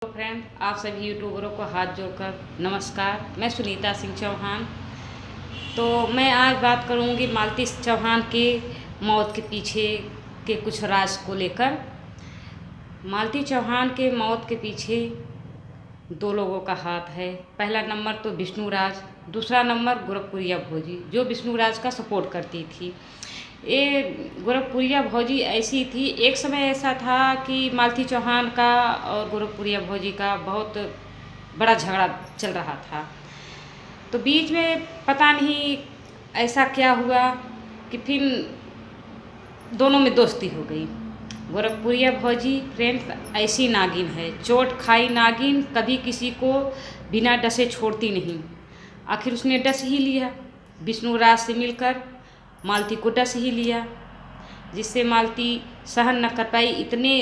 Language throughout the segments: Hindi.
तो फ्रेंड, आप सभी यूट्यूबरों को हाथ जोड़कर नमस्कार। मैं सुनीता सिंह चौहान। तो मैं आज बात करूंगी मालती चौहान की मौत के पीछे के कुछ राज को लेकर। मालती चौहान के मौत के पीछे दो लोगों का हाथ है। पहला नंबर तो विष्णुराज, दूसरा नंबर गोरखपुरिया भौजी, जो विष्णुराज का सपोर्ट करती थी। ये गोरखपुरिया भौजी ऐसी थी, एक समय ऐसा था कि मालती चौहान का और गोरखपुरिया भौजी का बहुत बड़ा झगड़ा चल रहा था। तो बीच में पता नहीं ऐसा क्या हुआ कि फिर दोनों में दोस्ती हो गई। गोरखपुरिया भौजी फ्रेंड्स ऐसी नागिन है, चोट खाई नागिन, कभी किसी को बिना डसे छोड़ती नहीं। आखिर उसने डस ही लिया, विष्णुराज से मिलकर मालती को डस ही लिया, जिससे मालती सहन न कर पाई। इतने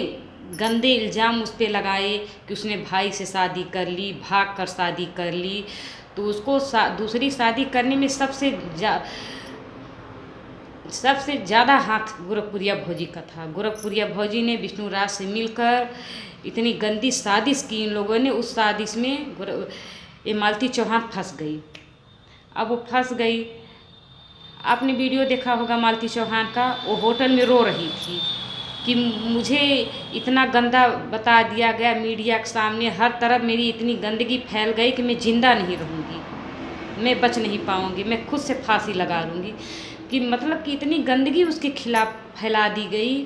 गंदे इल्ज़ाम उस पर लगाए कि उसने भाई से शादी कर ली, भाग कर शादी कर ली। तो उसको दूसरी शादी करने में सबसे ज़्यादा हाथ गोरखपुरिया भौजी का था। गोरखपुरिया भौजी ने विष्णुराज से मिलकर इतनी गंदी साजिश की इन लोगों ने। उस साजिश में ये मालती चौहान फंस गई। अब वो फंस गई। आपने वीडियो देखा होगा मालती चौहान का, वो होटल में रो रही थी कि मुझे इतना गंदा बता दिया गया मीडिया के सामने, हर तरफ मेरी इतनी गंदगी फैल गई कि मैं ज़िंदा नहीं रहूँगी, मैं बच नहीं पाऊँगी, मैं खुद से फांसी लगा लूँगी। कि मतलब कि इतनी गंदगी उसके खिलाफ फैला दी गई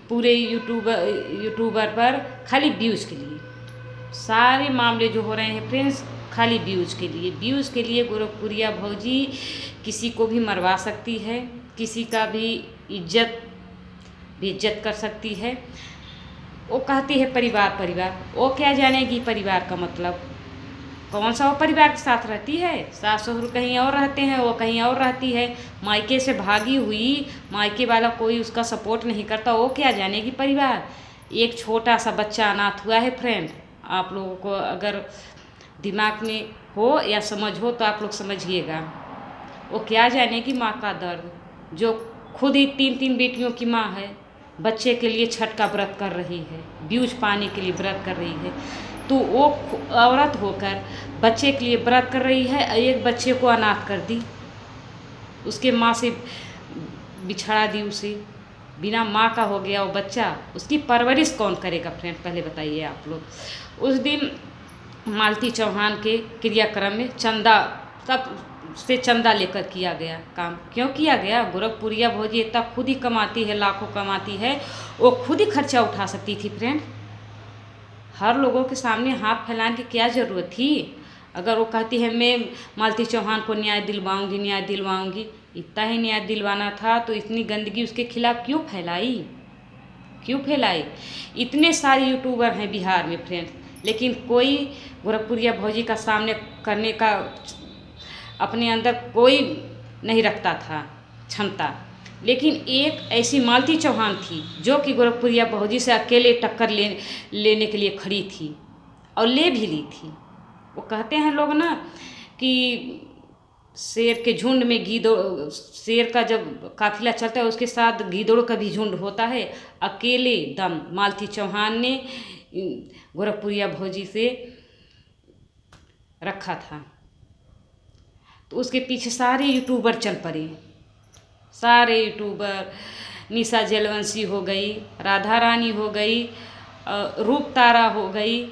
पूरे यूट्यूबर पर, खाली व्यूज़ के लिए। सारे मामले जो हो रहे हैं फ्रेंड्स, खाली व्यूज़ के लिए। व्यूज़ के लिए गोरखपुरिया भौजी किसी को भी मरवा सकती है, किसी का भी इज्जत बेइज्जत कर सकती है। वो कहती है परिवार परिवार, वो क्या जानेगी परिवार का मतलब। कौन सा वो परिवार के साथ रहती है? सास ससुर कहीं और रहते हैं, वो कहीं और रहती है। मायके से भागी हुई, मायके वाला कोई उसका सपोर्ट नहीं करता, वो क्या जानेगी परिवार। एक छोटा सा बच्चा अनाथ हुआ है फ्रेंड। आप लोगों को अगर दिमाग में हो या समझ हो तो आप लोग समझिएगा। वो क्या जानेगी माँ का दर्द, जो खुद ही 3-3 बेटियों की माँ है। बच्चे के लिए छठ का व्रत कर रही है, व्यूज पाने के लिए व्रत कर रही है। तो वो औरत होकर बच्चे के लिए व्रत कर रही है, एक बच्चे को अनाथ कर दी, उसके माँ से बिछड़ा दी, उसे बिना माँ का हो गया वो बच्चा। उसकी परवरिश कौन करेगा फ्रेंड, पहले बताइए आप लोग। उस दिन मालती चौहान के क्रियाक्रम में चंदा, सब से चंदा लेकर किया गया काम। क्यों किया गया? गोरखपुरिया भौजी इतना खुद ही कमाती है, लाखों कमाती है, वो खुद ही खर्चा उठा सकती थी फ्रेंड। हर लोगों के सामने हाथ फैलाने की क्या ज़रूरत थी? अगर वो कहती है मैं मालती चौहान को न्याय दिलवाऊंगी, न्याय दिलवाऊंगी, इतना ही न्याय दिलवाना था तो इतनी गंदगी उसके खिलाफ क्यों फैलाई, क्यों फैलाई? इतने सारे यूट्यूबर हैं बिहार में फ्रेंड्स, लेकिन कोई गोरखपुरिया भौजी का सामने करने का अपने अंदर कोई नहीं रखता था क्षमता। लेकिन एक ऐसी मालती चौहान थी जो कि गोरखपुरिया भौजी से अकेले टक्कर लेने के लिए खड़ी थी, और ले भी ली थी। वो कहते हैं लोग ना कि शेर के झुंड में गीदड़, शेर का जब काफिला चलता है उसके साथ गीदड़ों का भी झुंड होता है। अकेले दम मालती चौहान ने गोरखपुरिया भौजी से रखा था। तो उसके पीछे सारे यूट्यूबर चल पड़े, सारे यूट्यूबर। निशा जलवंशी हो गई, राधा रानी हो गई, रूप तारा हो गई,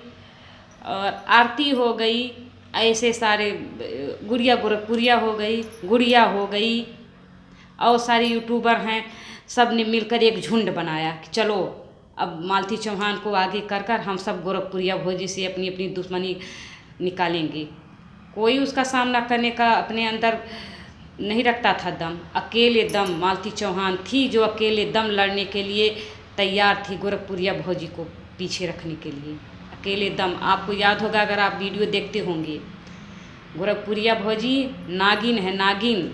और आरती हो गई, ऐसे सारे, गुड़िया गोरखपुरिया हो गई, गुड़िया हो गई, और सारे यूट्यूबर हैं। सब ने मिलकर एक झुंड बनाया कि चलो अब मालती चौहान को आगे कर कर हम सब गोरखपुरिया भौजी से अपनी अपनी दुश्मनी निकालेंगे। कोई उसका सामना करने का अपने अंदर नहीं रखता था दम। अकेले दम मालती चौहान थी जो अकेले दम लड़ने के लिए तैयार थी गोरखपुरिया भौजी को पीछे रखने के लिए। अकेले दम, आपको याद होगा अगर आप वीडियो देखते होंगे, गोरखपुरिया भौजी नागिन है, नागिन,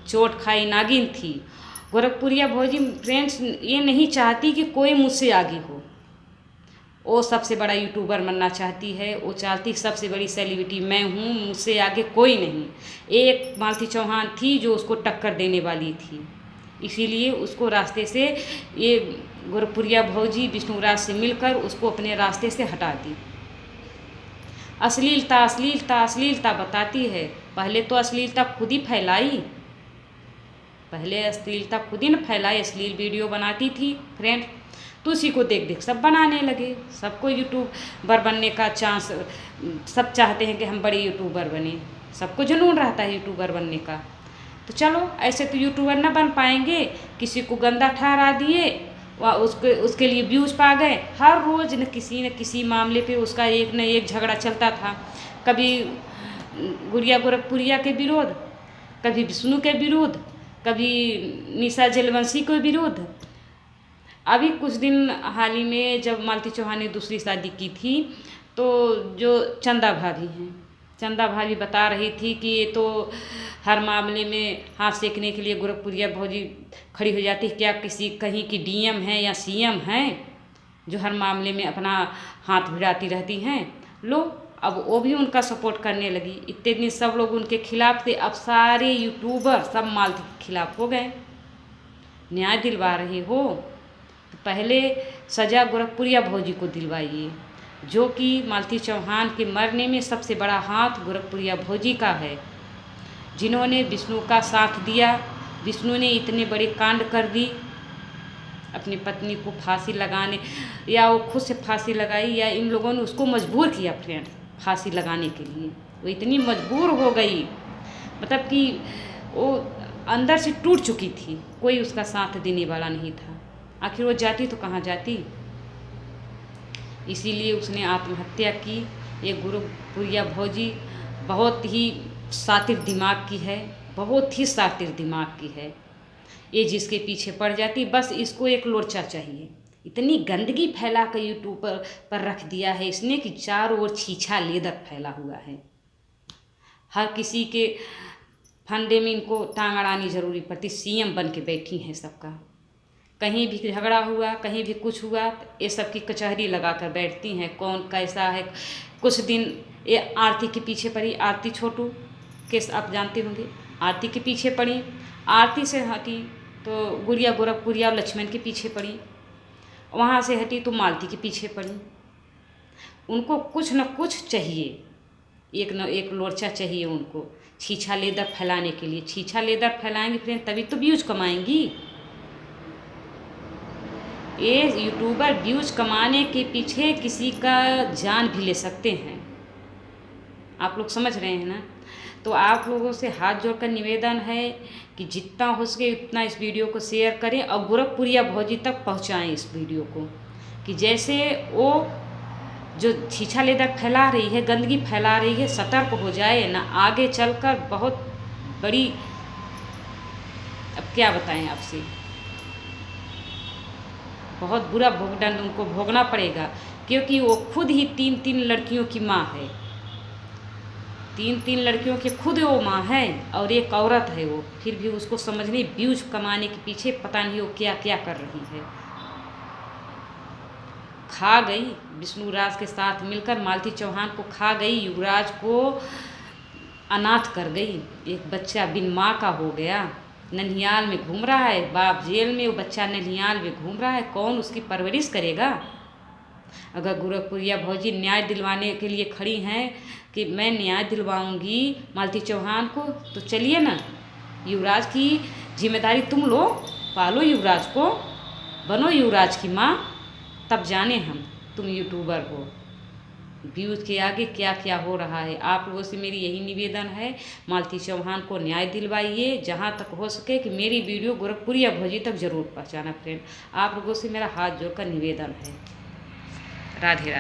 चोट खाई नागिन थी। गोरखपुरिया भौजी फ्रेंड्स ये नहीं चाहती कि कोई मुझसे आगे हो। वो सबसे बड़ा यूट्यूबर बनना चाहती है, वो चाहती सबसे बड़ी सेलिब्रिटी मैं हूँ, मुझसे आगे कोई नहीं। एक मालती चौहान थी जो उसको टक्कर देने वाली थी, इसीलिए उसको रास्ते से ये गोरखपुरिया भौजी विष्णुराज से मिलकर उसको अपने रास्ते से हटा दी। अश्लीलता अश्लीलता अश्लीलता बताती है। पहले तो अश्लीलता खुद ही फैलाई, पहले अश्लीलता खुद ही न फैलाई, अश्लील वीडियो बनाती थी फ्रेंड, तो उसी को देख देख सब बनाने लगे। सबको यूट्यूबर बनने का चांस, सब चाहते हैं कि हम बड़े यूट्यूबर बने, सबको जुनून रहता है यूट्यूबर बनने का। तो चलो ऐसे तो यूट्यूबर ना बन पाएंगे, किसी को गंदा ठहरा दिए, वह उसके लिए व्यूज पा गए। हर रोज़ न किसी मामले पे उसका एक न एक झगड़ा चलता था। कभी गुड़िया गोरखपुरिया के विरोध, कभी विष्णु के विरोध, कभी निशा जलवंशी के विरोध। अभी कुछ दिन हाल ही में जब मालती चौहान ने दूसरी शादी की थी, तो जो चंदा भाभी हैं, चंदा भाभी बता रही थी कि ये तो हर मामले में हाथ सेकने के लिए गोरखपुरिया भौजी खड़ी हो जाती है। क्या किसी कहीं की डीएम है या सीएम हैं जो हर मामले में अपना हाथ भिड़ाती रहती हैं? लो, अब वो भी उनका सपोर्ट करने लगी। इतने दिन सब लोग उनके खिलाफ थे, अब सारे यूट्यूबर सब मालती के खिलाफ हो गए। न्याय दिलवा रहे हो तो पहले सजा गोरखपुरिया भौजी को दिलवाइए, जो कि मालती चौहान के मरने में सबसे बड़ा हाथ गोरखपुरिया भौजी का है, जिन्होंने विष्णु का साथ दिया। विष्णु ने इतने बड़े कांड कर दी, अपनी पत्नी को फांसी लगाने, या वो खुद से फांसी लगाई या इन लोगों ने उसको मजबूर किया फ्रेंड फांसी लगाने के लिए। वो इतनी मजबूर हो गई, मतलब कि वो अंदर से टूट चुकी थी, कोई उसका साथ देने वाला नहीं था। आखिर वो जाती तो कहाँ जाती, इसीलिए उसने आत्महत्या की। ये गोरखपुरिया भौजी बहुत ही शातिर दिमाग की है, बहुत ही शातिर दिमाग की है। ये जिसके पीछे पड़ जाती, बस इसको एक लोरचा चाहिए। इतनी गंदगी फैला कर यूट्यूब पर रख दिया है इसने कि चारों ओर छीछा लेदर फैला हुआ है। हर किसी के फंदे में इनको टांग अड़ानी जरूरी पड़ती, सीएम बन के बैठी हैं सबका। कहीं भी झगड़ा हुआ, कहीं भी कुछ हुआ, ये सब की कचहरी लगा कर बैठती हैं, कौन कैसा है। कुछ दिन ये आरती के पीछे पड़ी, आरती छोटू केस आप जानते होंगे, आरती के पीछे पड़ी, आरती से हटी तो गुड़िया गोरखपुरिया और लक्ष्मण के पीछे पड़ी, वहाँ से हटी तो मालती के पीछे पड़ी। उनको कुछ न कुछ चाहिए, एक न एक लोरचा चाहिए उनको छीछा लेदर फैलाने के लिए। छीछा लेदर फैलाएंगी फ्रेंड तभी तो व्यूज कमाएंगी। ये यूट्यूबर व्यूज कमाने के पीछे किसी का जान भी ले सकते हैं, आप लोग समझ रहे हैं ना। तो आप लोगों से हाथ जोड़कर निवेदन है कि जितना हो सके उतना इस वीडियो को शेयर करें और गोरखपुरिया भौजी तक पहुंचाएं इस वीडियो को, कि जैसे वो जो छीछा लेदर फैला रही है, गंदगी फैला रही है, सतर्क हो जाए ना, आगे चलकर बहुत बड़ी, अब क्या बताएं आपसे, बहुत बुरा भोगदंड उनको भोगना पड़ेगा। क्योंकि वो खुद ही 3-3 लड़कियों की माँ है, 3-3 लड़कियों की खुद वो माँ है और एक औरत है वो, फिर भी उसको समझ नहीं, व्यूज कमाने के पीछे पता नहीं वो क्या क्या कर रही है। खा गई विष्णु राज के साथ मिलकर, मालती चौहान को खा गई, युवराज को अनाथ कर गई। एक बच्चा बिन माँ का हो गया, ननिहाल में घूम रहा है, बाप जेल में, वो बच्चा ननिहाल में घूम रहा है, कौन उसकी परवरिश करेगा। अगर गोरखपुरिया भौजी न्याय दिलवाने के लिए खड़ी हैं कि मैं न्याय दिलवाऊंगी मालती चौहान को, तो चलिए ना, युवराज की जिम्मेदारी तुम लो, पालो युवराज को, बनो युवराज की माँ, तब जाने हम तुम यूट्यूबर हो। व्यूज के आगे क्या क्या हो रहा है। आप लोगों से मेरी यही निवेदन है, मालती चौहान को न्याय दिलवाइए, जहाँ तक हो सके कि मेरी वीडियो गोरखपुरिया भौजी तक जरूर पहुँचाना फ्रेंड। आप लोगों से मेरा हाथ जोड़कर निवेदन है। राधे राधे।